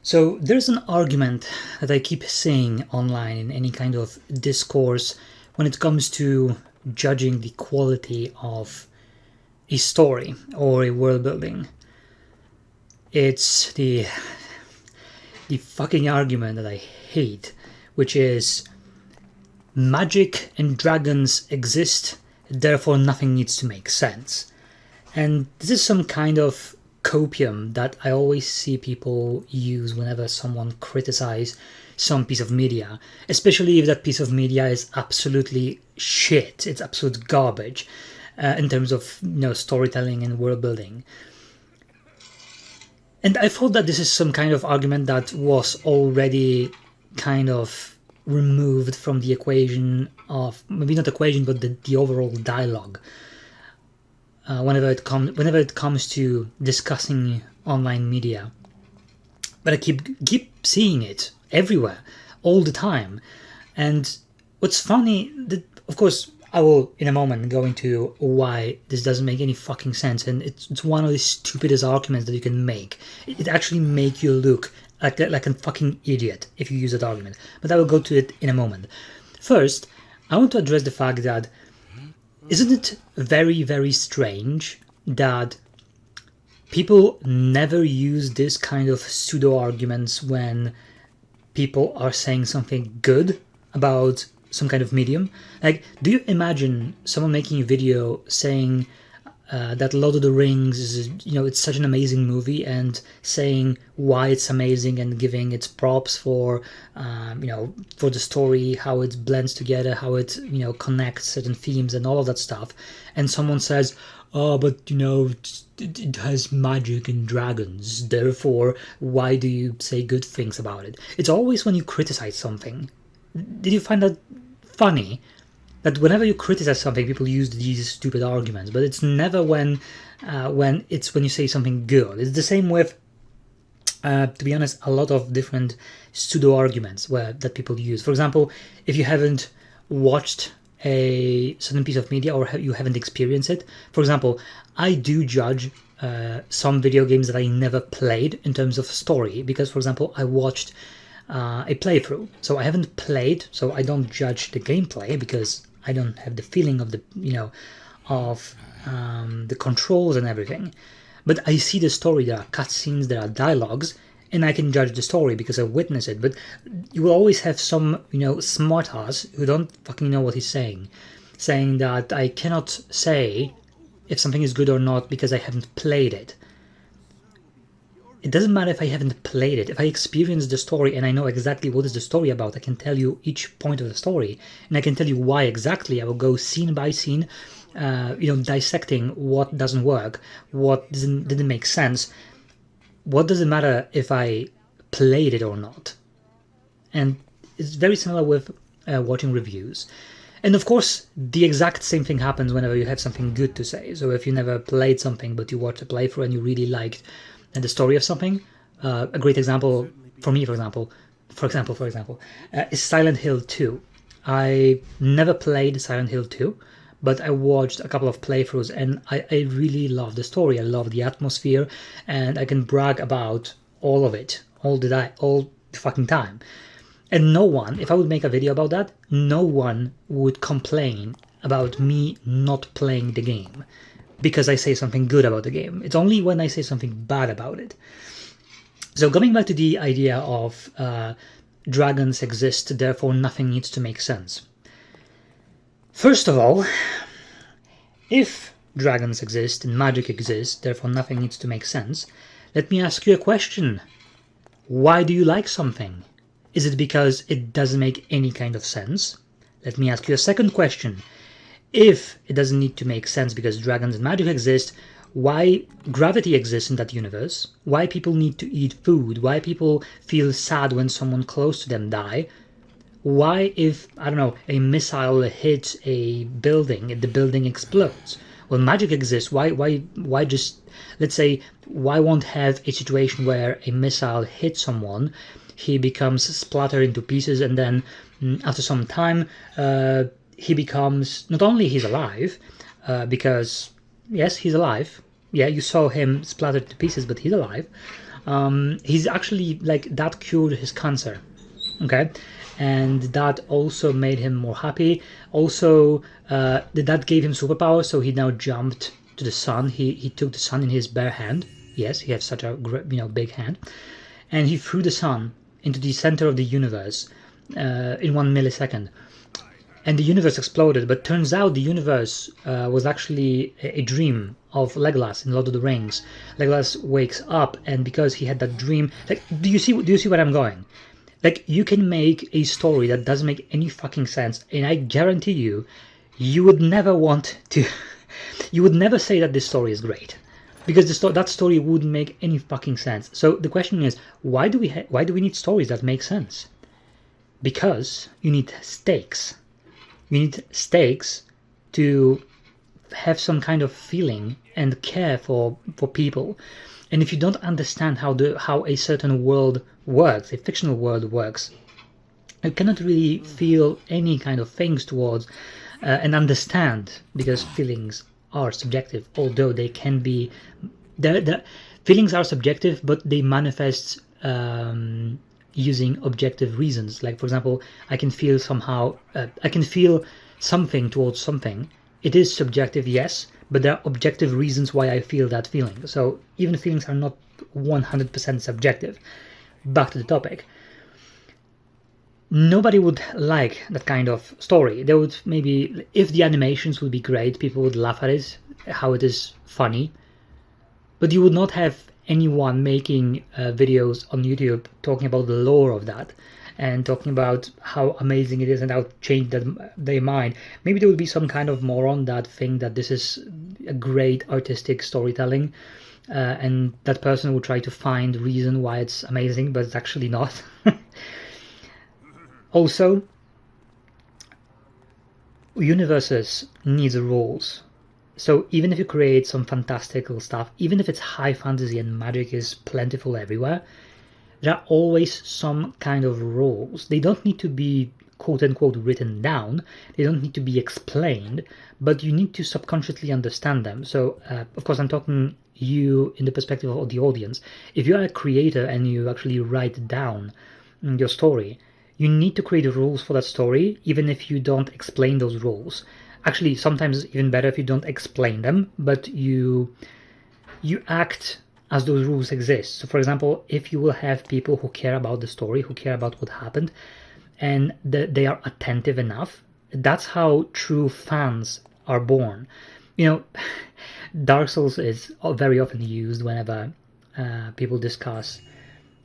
So there's an argument that I keep seeing online in any kind of discourse when it comes to judging the quality of a story or a world building. It's the fucking argument that I hate, which is magic and dragons exist, therefore nothing needs to make sense. And this is some kind of copium that I always see people use whenever someone criticizes some piece of media, especially if that piece of media is absolutely shit, it's absolute garbage in terms of storytelling and world building. And I thought that this is some kind of argument that was already kind of removed from the equation of, maybe not equation, but the overall dialogue. Whenever it comes to discussing online media, but I keep seeing it everywhere, all the time. And what's funny, that of course I will in a moment go into why this doesn't make any fucking sense, and it's one of the stupidest arguments that you can make. It actually make you look like a fucking idiot if you use that argument. But I will go to it in a moment. First, I want to address the fact that isn't it very, very strange that people never use this kind of pseudo-arguments when people are saying something good about some kind of medium? Like, do you imagine someone making a video saying that Lord of the Rings is, it's such an amazing movie, and saying why it's amazing and giving its props for, for the story, how it blends together, how it, connects certain themes and all of that stuff. And someone says, oh, but, it has magic and dragons, therefore, why do you say good things about it? It's always when you criticize something. Did you find that funny? That whenever you criticize something, people use these stupid arguments, but it's never when you say something good. It's the same with, to be honest, a lot of different pseudo arguments that people use. For example, if you haven't watched a certain piece of media or you haven't experienced it, for example, I do judge some video games that I never played in terms of story, because, for example, I watched a playthrough, so I haven't played, so I don't judge the gameplay because I don't have the feeling of the the controls and everything. But I see the story, there are cutscenes, there are dialogues, and I can judge the story because I witness it. But you will always have some, smartass who don't fucking know what he's saying that I cannot say if something is good or not because I haven't played it. It doesn't matter if I haven't played it. If I experience the story and I know exactly what is the story about, I can tell you each point of the story, and I can tell you why exactly. I will go scene by scene, dissecting what doesn't work, what didn't make sense. What does it matter if I played it or not? And it's very similar with watching reviews. And of course, the exact same thing happens whenever you have something good to say. So if you never played something, but you watched a playthrough and you really liked the story of something, a great example for me, for example, is Silent Hill 2. I never played Silent Hill 2, but I watched a couple of playthroughs, and I really love the story. I love the atmosphere, and I can brag about all of it all the fucking time. And no one, if I would make a video about that, no one would complain about me not playing the game because I say something good about the game. It's only when I say something bad about it. So going back to the idea of dragons exist, therefore nothing needs to make sense. First of all, if dragons exist and magic exists, therefore nothing needs to make sense, let me ask you a question. Why do you like something? Is it because it doesn't make any kind of sense? Let me ask you a second question. If it doesn't need to make sense because dragons and magic exist, why gravity exists in that universe? Why people need to eat food? Why people feel sad when someone close to them die? Why, if, a missile hits a building, the building explodes? Well, magic exists. Why just, let's say, why won't have a situation where a missile hits someone, he becomes splattered into pieces, and then after some time, he becomes, not only he's alive, because, yes, he's alive. Yeah, you saw him splattered to pieces, but he's alive. he's actually like that cured his cancer, okay, and that also made him more happy. Also, that gave him superpowers, so he now jumped to the sun. He took the sun in his bare hand. Yes, he has such a big hand, and he threw the sun into the center of the universe in 1 millisecond. And the universe exploded, but turns out the universe was actually a dream of Legolas in Lord of the Rings. Legolas wakes up, and because he had that dream, like, do you see where I'm going? Like, you can make a story that doesn't make any fucking sense, and I guarantee you, you would never want to, you would never say that this story is great, because that story wouldn't make any fucking sense. So the question is, why do we need stories that make sense? Because you need stakes. You need stakes to have some kind of feeling and care for people. And if you don't understand how a certain world works, a fictional world works, you cannot really feel any kind of things towards and understand, because feelings are subjective, although they can be... The feelings are subjective, but they manifest using objective reasons. Like, for example, I can feel something towards something. It is subjective, yes, but there are objective reasons why I feel that feeling. So even feelings are not 100% subjective. Back to the topic. Nobody would like that kind of story. They would maybe, if the animations would be great, people would laugh at it, how it is funny, but you would not have anyone making videos on YouTube talking about the lore of that and talking about how amazing it is and how it changed their mind. Maybe there would be some kind of moron that think that this is a great artistic storytelling, and that person will try to find reason why it's amazing, but it's actually not. Also, universes need rules. So even if you create some fantastical stuff, even if it's high fantasy and magic is plentiful everywhere, there are always some kind of rules. They don't need to be quote-unquote written down, they don't need to be explained, but you need to subconsciously understand them. So, of course, I'm talking you in the perspective of the audience. If you are a creator and you actually write down your story, you need to create rules for that story, even if you don't explain those rules. Actually, sometimes even better if you don't explain them, but you act as those rules exist. So, for example, if you will have people who care about the story, who care about what happened, and they are attentive enough, that's how true fans are born. Dark Souls is very often used whenever people discuss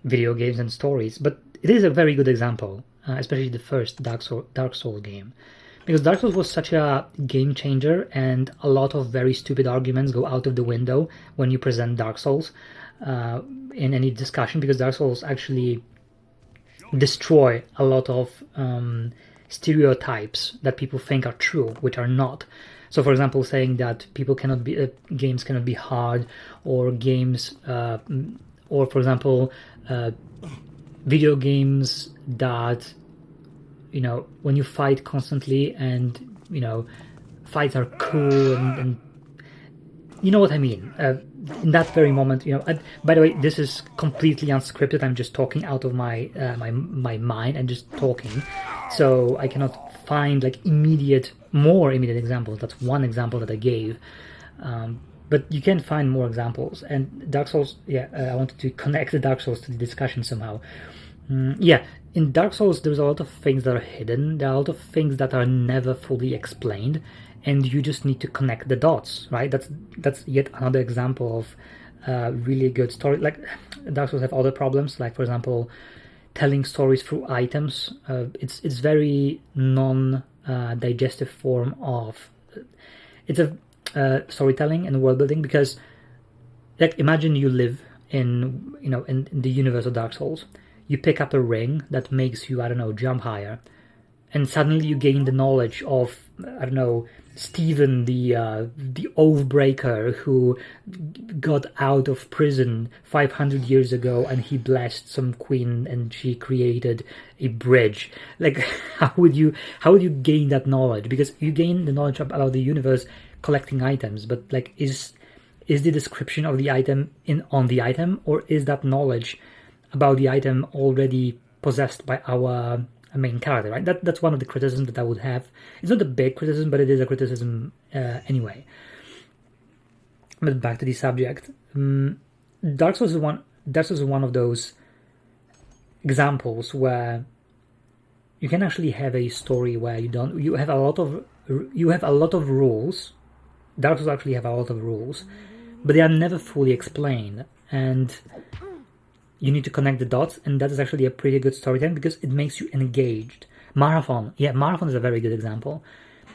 video games and stories, but it is a very good example, especially the first Dark Souls game. Because Dark Souls was such a game changer, and a lot of very stupid arguments go out of the window when you present Dark Souls in any discussion, because Dark Souls actually destroy a lot of stereotypes that people think are true, which are not. So, for example, saying that games cannot be hard, or games, or for example, video games that, when you fight constantly and, fights are cool and you know what I mean. In that very moment, by the way, this is completely unscripted. I'm just talking out of my my mind and just talking. So I cannot find more immediate examples. That's one example that I gave. But you can find more examples. And Dark Souls, I wanted to connect the Dark Souls to the discussion somehow. In Dark Souls, there's a lot of things that are hidden. There are a lot of things that are never fully explained, and you just need to connect the dots, right? That's yet another example of really good story. Like, Dark Souls have other problems, like, for example, telling stories through items. It's very non-digestive form of... It's a storytelling and world building, because, like, imagine you live in the universe of Dark Souls. You pick up a ring that makes you, jump higher, and suddenly you gain the knowledge of, Stephen, the Oathbreaker, who got out of prison 500 years ago, and he blessed some queen, and she created a bridge. Like, how would you gain that knowledge? Because you gain the knowledge about the universe collecting items, but is is the description of the item on the item, or is that knowledge about the item already possessed by our main character, right? That's one of the criticisms that I would have. It's not a big criticism, but it is a criticism anyway. But back to the subject. Dark Souls is one of those examples where you can actually have a story where you have a lot of rules. Dark Souls actually have a lot of rules, but they are never fully explained, and you need to connect the dots, and that is actually a pretty good storytelling because it makes you engaged. Marathon is a very good example.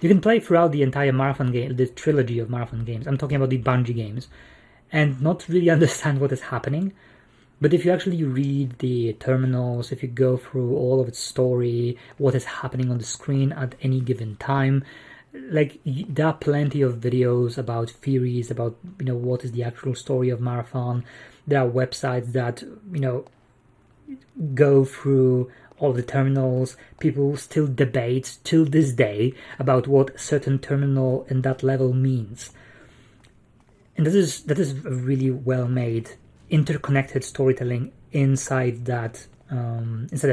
You can play throughout the entire Marathon game, the trilogy of Marathon games. I'm talking about the Bungie games, and not really understand what is happening. But if you actually read the terminals, if you go through all of its story, what is happening on the screen at any given time, like there are plenty of videos about theories about what is the actual story of Marathon. There are websites that go through all the terminals. People still debate till this day about what a certain terminal in that level means, and that is a really well made interconnected storytelling inside that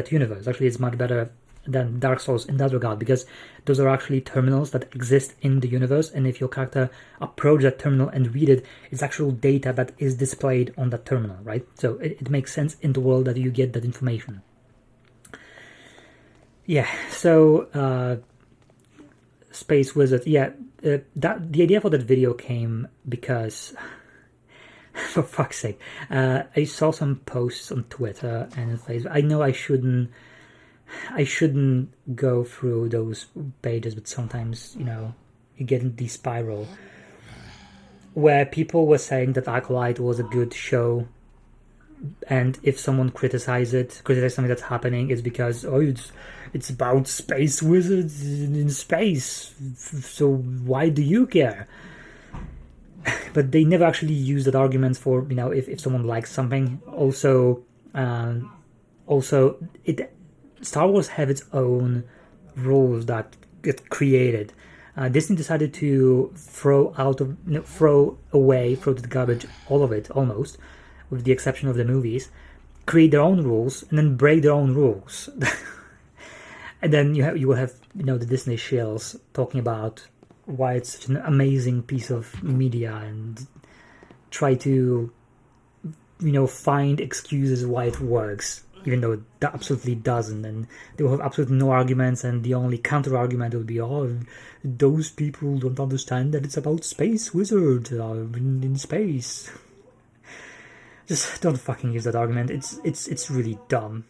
universe. Actually, it's much better than Dark Souls in that regard, because those are actually terminals that exist in the universe, and if your character approaches that terminal and read it, it's actual data that is displayed on that terminal, right? So it makes sense in the world that you get that information. Yeah, so Space Wizard, the idea for that video came because for fuck's sake, I saw some posts on Twitter and on Facebook. I know I shouldn't go through those pages, but sometimes, you get in the spiral where people were saying that Acolyte was a good show, and if someone criticize something that's happening, it's because, it's about space wizards in space, so why do you care? But they never actually use that argument for, if someone likes something. Also, Star Wars have its own rules that get created. Disney decided to throw away the garbage, all of it almost, with the exception of the movies, create their own rules and then break their own rules. And then you will have the Disney shills talking about why it's such an amazing piece of media and try to find excuses why it works, even though it absolutely doesn't, and they will have absolutely no arguments, and the only counter argument will be, those people don't understand that it's about space wizards in space. Just don't fucking use that argument. It's really dumb.